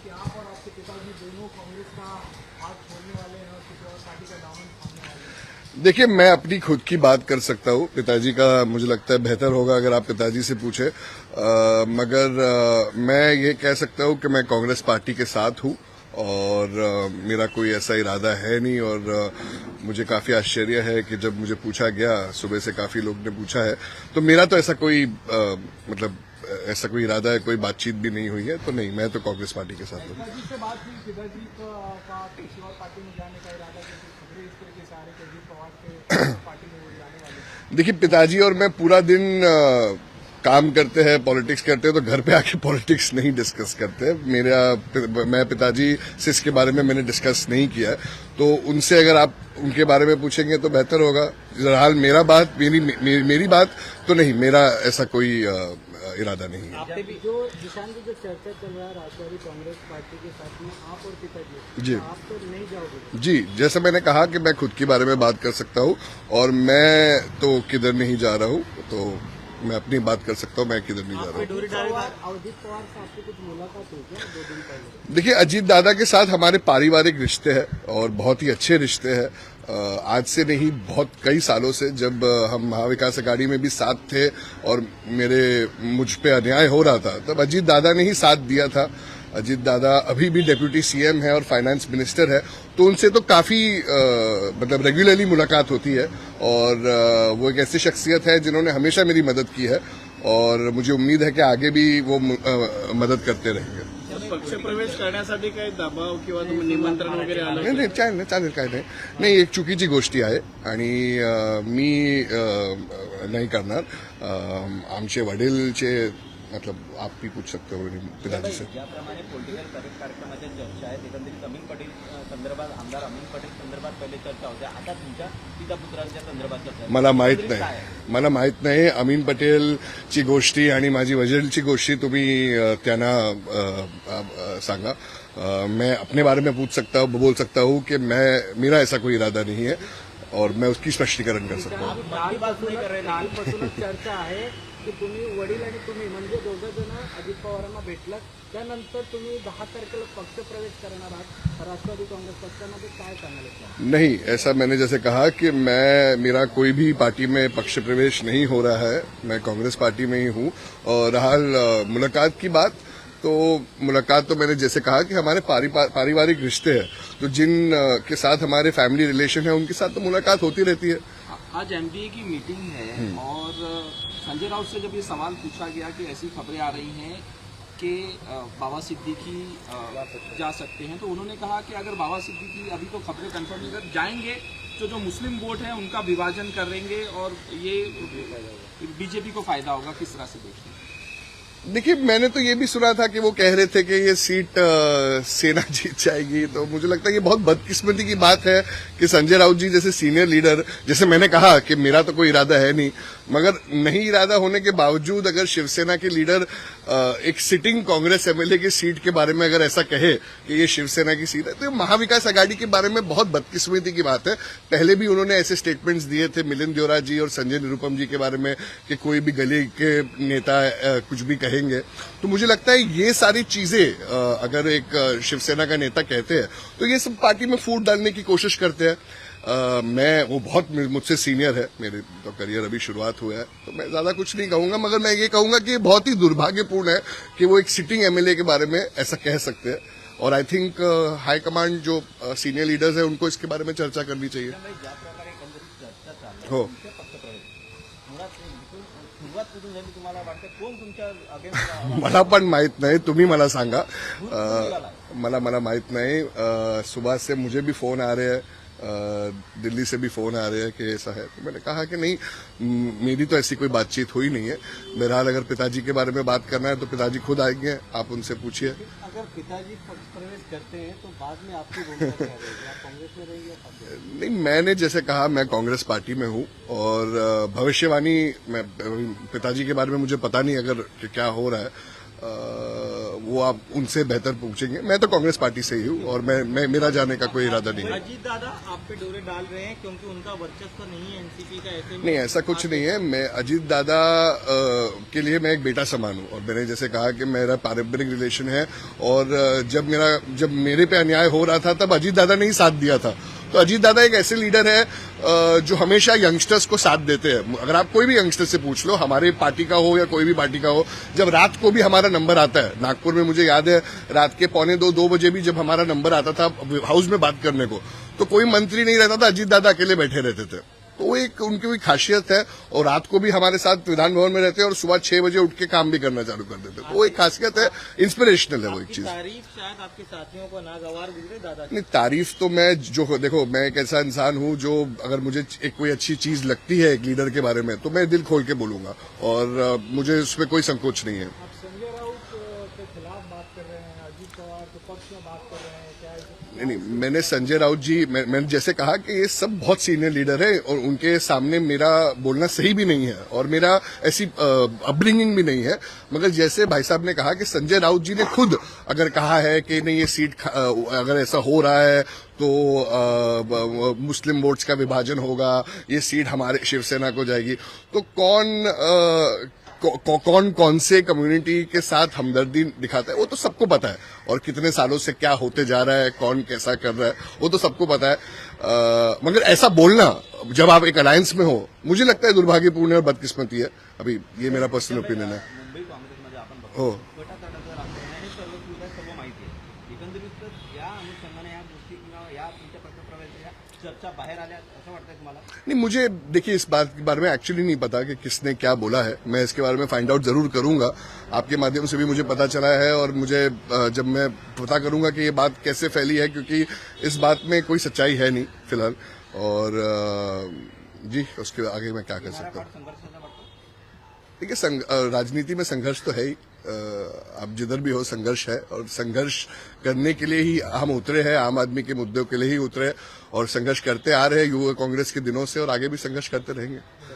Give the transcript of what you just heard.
कि आप और आपके पिताजी दोनों कांग्रेस का हाथ छोड़ने वाले हैं और किसी और पार्टी का दामन थामने वाले हैं? देखिए, मैं अपनी खुद की बात कर सकता हूँ। पिताजी का मुझे लगता है बेहतर होगा अगर आप पिताजी से पूछे। मगर मैं ये कह सकता हूँ कि मैं कांग्रेस पार्टी के साथ हूँ और मेरा कोई ऐसा इरादा है नहीं। और मुझे काफी आश्चर्य है कि जब मुझे पूछा गया, सुबह से काफी लोग ने पूछा है, तो मेरा तो ऐसा कोई मतलब ऐसा कोई इरादा है, कोई बातचीत भी नहीं हुई है। तो नहीं, मैं तो कांग्रेस पार्टी के साथ हूँ। पिताजी से बात हुई, पिताजी का किसी और पार्टी में जाने का इरादा, जैसे खबरें इस तरीके से आ रही कि अजीत पवार के पार्टी में वो जाने वाले हैं? देखिए, पिताजी और मैं पूरा दिन काम करते हैं, पॉलिटिक्स करते हैं, तो घर पे आके पॉलिटिक्स नहीं डिस्कस करते। मैं पिताजी से इसके बारे में मैंने डिस्कस नहीं किया है, तो उनसे अगर आप उनके बारे में पूछेंगे तो बेहतर होगा। फिलहाल मेरी बात तो नहीं, मेरा ऐसा कोई इरादा नहीं है। आपने भी जो दिशा में जो चर्चा चल रहा है राष्ट्रवादी कांग्रेस पार्टी के साथ में, आप और पिताजी, जी, आप तो नहीं जाओगे? जी, जैसे मैंने कहा कि मैं खुद के बारे में बात कर सकता हूँ और मैं तो किधर नहीं जा रहा हूँ, तो मैं अपनी बात कर सकता हूँ, मैं किधर नहीं जा रहा हूँ। अजीत पवार से आपकी कुछ मुलाकात हुई क्या 2 दिन पहले? देखिए, अजीत दादा के साथ हमारे पारिवारिक रिश्ते हैं और बहुत ही अच्छे रिश्ते हैं। आज से नहीं, बहुत कई सालों से, जब हम महाविकास अघाड़ी में भी साथ थे और मुझ पे अन्याय हो रहा था, तब अजीत दादा ने ही साथ दिया था। अजीत दादा अभी भी डेप्यूटी सीएम है और फाइनेंस मिनिस्टर है, तो उनसे तो काफी मतलब रेगुलरली मुलाकात होती है। और वो एक ऐसी शख्सियत है जिन्होंने हमेशा मेरी मदद की है और मुझे उम्मीद है कि आगे भी वो मदद करते रहेंगे। पक्ष प्रवेश करण्यासाठी काही दबाव किंवा निमंत्रण वगैरे आलं? नाही, चालेल काय नाही, एक चुकीची गोष्टी आहे आणि मी नाही करणार। आमचे वडीलचे मतलब आप भी पूछ सकते हो पिताजी से। ज्याप्रमाणे पॉलिटिकल कार्यक्रमाच्या चर्चा आहेत, एकंदरीत अमीन पटेल संदर्भात, आमदार अमीन पटेल संदर्भात पहिले चर्चा होत्या, आता तुमच्या पिता पुत्रांच्या संदर्भात चर्चा? मला माहित नाही अमीन पटेलची गोष्टी आणि माझी वडीलची गोष्टी तुम्ही त्यांना सांगा। मैं अपने बारे में बोल सकता हूँ कि मेरा ऐसा कोई इरादा नहीं है और मैं उसकी स्पष्टीकरण कर सकता हूँ। कालपासूनच चर्चा आहे की तुम्ही वडील आणि तुम्ही म्हणजे दोघं जण अजित पवारांना भेटलात, त्यानंतर तुम्ही 10 तारखेला पक्ष प्रवेश करणार आहात राष्ट्रवादी काँग्रेस पक्षामध्ये, काय सांगाल? नहीं, ऐसा मैंने जैसे कहा कि मेरा कोई भी पार्टी में पक्ष प्रवेश नहीं हो रहा है, मैं कांग्रेस पार्टी में ही हूँ। और रहा मुलाकात की बात, तो मुलाकात तो मैंने जैसे कहा कि हमारे पारिवारिक रिश्ते हैं, तो जिन के साथ हमारे फैमिली रिलेशन है उनके साथ तो मुलाकात होती रहती है। आज एमडीए की मीटिंग है और संजय राउत से जब ये सवाल पूछा गया कि ऐसी खबरें आ रही हैं कि बाबा सिद्दीकी जा सकते हैं, तो उन्होंने कहा कि अगर बाबा सिद्दीकी, अभी तो खबरें कंफर्म नहीं कर जाएंगे, तो जो मुस्लिम वोट है उनका विभाजन करेंगे और ये बीजेपी को फायदा होगा। किस तरह से देखते हैं? देखिए, मैंने तो ये भी सुना था कि वो कह रहे थे कि ये सीट सेना जीत जाएगी, तो मुझे लगता है ये बहुत बदकिस्मती की बात है कि संजय राउत जी जैसे सीनियर लीडर, जैसे मैंने कहा कि मेरा तो कोई इरादा है नहीं, मगर नहीं इरादा होने के बावजूद अगर शिवसेना के लीडर एक सिटिंग कांग्रेस एमएलए की सीट के बारे में अगर ऐसा कहे कि ये शिवसेना की सीट है, तो ये महाविकास अघाड़ी के बारे में बहुत बदकिस्मती की बात है। पहले भी उन्होंने ऐसे स्टेटमेंट्स दिए थे मिलिंद देवरा जी और संजय निरुपम जी के बारे में कि कोई भी गली के नेता कुछ भी कहेंगे। तो मुझे लगता है ये सारी चीजें अगर एक शिवसेना का नेता कहते हैं तो ये सब पार्टी में फूट डालने की कोशिश करते हैं। वो बहुत मुझसे सीनियर है, मेरे तो करियर अभी शुरुआत हुआ है, तो मैं ज्यादा कुछ नहीं कहूंगा, मगर मैं ये कहूंगा कि बहुत ही दुर्भाग्यपूर्ण है कि वो एक सिटिंग एमएलए के बारे में ऐसा कह सकते हैं। और आई थिंक हाईकमांड जो सीनियर लीडर्स है उनको इसके बारे में चर्चा करनी चाहिए। हो, मला पण माहित नाही, तुम्ही मला सांगा। मला माहित नहीं। सुबह से मुझे भी फोन आ रहे हैं, दिल्ली से भी फोन आ रहे हैं कि ऐसा है, तो मैंने कहा कि नहीं, मेरी तो ऐसी कोई बातचीत हुई नहीं है। बहरहाल अगर पिताजी के बारे में बात करना है तो पिताजी खुद आएंगे, आप उनसे पूछिए। अगर पिताजी पक्ष प्रवेश करते हैं तो बाद में आपकी भूमिका क्या रहेगी? आप कांग्रेस में रहेंगे? नहीं, मैंने जैसे कहा मैं कांग्रेस पार्टी में हूँ और भविष्यवाणी पिताजी के बारे में मुझे पता नहीं अगर क्या हो रहा है, वो आप उनसे बेहतर पूछेंगे। मैं तो कांग्रेस पार्टी से ही हूँ और मैं मेरा जाने का कोई इरादा नहीं है। अजीत दादा आप पे डोरे डाल रहे हैं क्योंकि उनका वर्चस्व नहीं है एनसीपी का, ऐसे में नहीं, ऐसा कुछ नहीं है। मैं अजीत दादा के लिए मैं एक बेटा समान हूँ और मैंने जैसे कहा कि मेरा पारंपरिक रिलेशन है और जब मेरे पे अन्याय हो रहा था तब अजीत दादा ने ही साथ दिया था। तो अजीत दादा एक ऐसे लीडर है जो हमेशा यंगस्टर्स को साथ देते हैं। अगर आप कोई भी यंगस्टर से पूछ लो, हमारे पार्टी का हो या कोई भी पार्टी का हो, जब रात को भी हमारा नंबर आता है, नागपुर में मुझे याद है रात के 1:45-2 बजे भी जब हमारा नंबर आता था हाउस में बात करने को, तो कोई मंत्री नहीं रहता था, अजीत दादा अकेले बैठे रहते थे। तो वो एक उनकी भी खासियत है और रात को भी हमारे साथ विधान भवन में रहते हैं और सुबह 6 बजे उठ के काम भी करना चालू कर देते हैं। वो एक खासियत है, इंस्पिरेशनल है वो एक चीज। तारीफ शायद आपके साथियों को नागवार गुजरे दादा की। नहीं, तारीफ तो मैं देखो मैं एक ऐसा इंसान हूं जो अगर मुझे एक कोई अच्छी चीज लगती है एक लीडर के बारे में तो मैं दिल खोल के बोलूंगा और मुझे उसमें कोई संकोच नहीं है। आप संजय राउत के खिलाफ बात कर रहे हैं, अजीत पवार के पक्ष में बात कर रहे हैं, क्या नहीं, मैंने संजय राउत जी मैंने जैसे कहा कि ये सब बहुत सीनियर लीडर है और उनके सामने मेरा बोलना सही भी नहीं है और मेरा ऐसी अपब्रिंगिंग भी नहीं है। मगर जैसे भाई साहब ने कहा कि संजय राउत जी ने खुद अगर कहा है कि नहीं ये सीट अगर ऐसा हो रहा है तो मुस्लिम वोट्स का विभाजन होगा, ये सीट हमारे शिवसेना को जाएगी, तो कौन से कम्युनिटी के साथ हमदर्दी दिखाता है वो तो सबको पता है और कितने सालों से क्या होते जा रहा है, कौन कैसा कर रहा है वो तो सबको पता है। मगर ऐसा बोलना जब आप एक अलायंस में हो, मुझे लगता है दुर्भाग्यपूर्ण है और बदकिस्मती है। अभी ये मेरा पर्सनल ओपिनियन है। मुंबई काँग्रेसमध्ये आपण हो, गटातटाचं राजकारण हे सर्व सुविधा सर्व माहिती आहे। एकंदरीत या अनुषंगाने या गोष्टी किंवा या तुमच्या पक्षप्रवेशाच्या चर्चा बाहेर आल्या असं वाटतंय तुम्हाला? नहीं, मुझे देखिए इस बात के बारे में एक्चुअली नहीं पता कि किसने क्या बोला है। मैं इसके बारे में फाइंड आउट जरूर करूंगा, आपके माध्यम से भी मुझे पता चला है और मुझे जब मैं पता करूंगा कि ये बात कैसे फैली है, क्योंकि इस बात में कोई सच्चाई है नहीं फिलहाल। और जी उसके आगे मैं क्या कर सकता हूँ। संघर्षाचा वाटतो देखिए राजनीति में संघर्ष तो है ही, आप जिधर भी हो संघर्ष है और संघर्ष करने के लिए ही हम उतरे हैं, आम आदमी के मुद्दों के लिए ही उतरे और संघर्ष करते आ रहे हैं युवा कांग्रेस के दिनों से और आगे भी संघर्ष करते रहेंगे।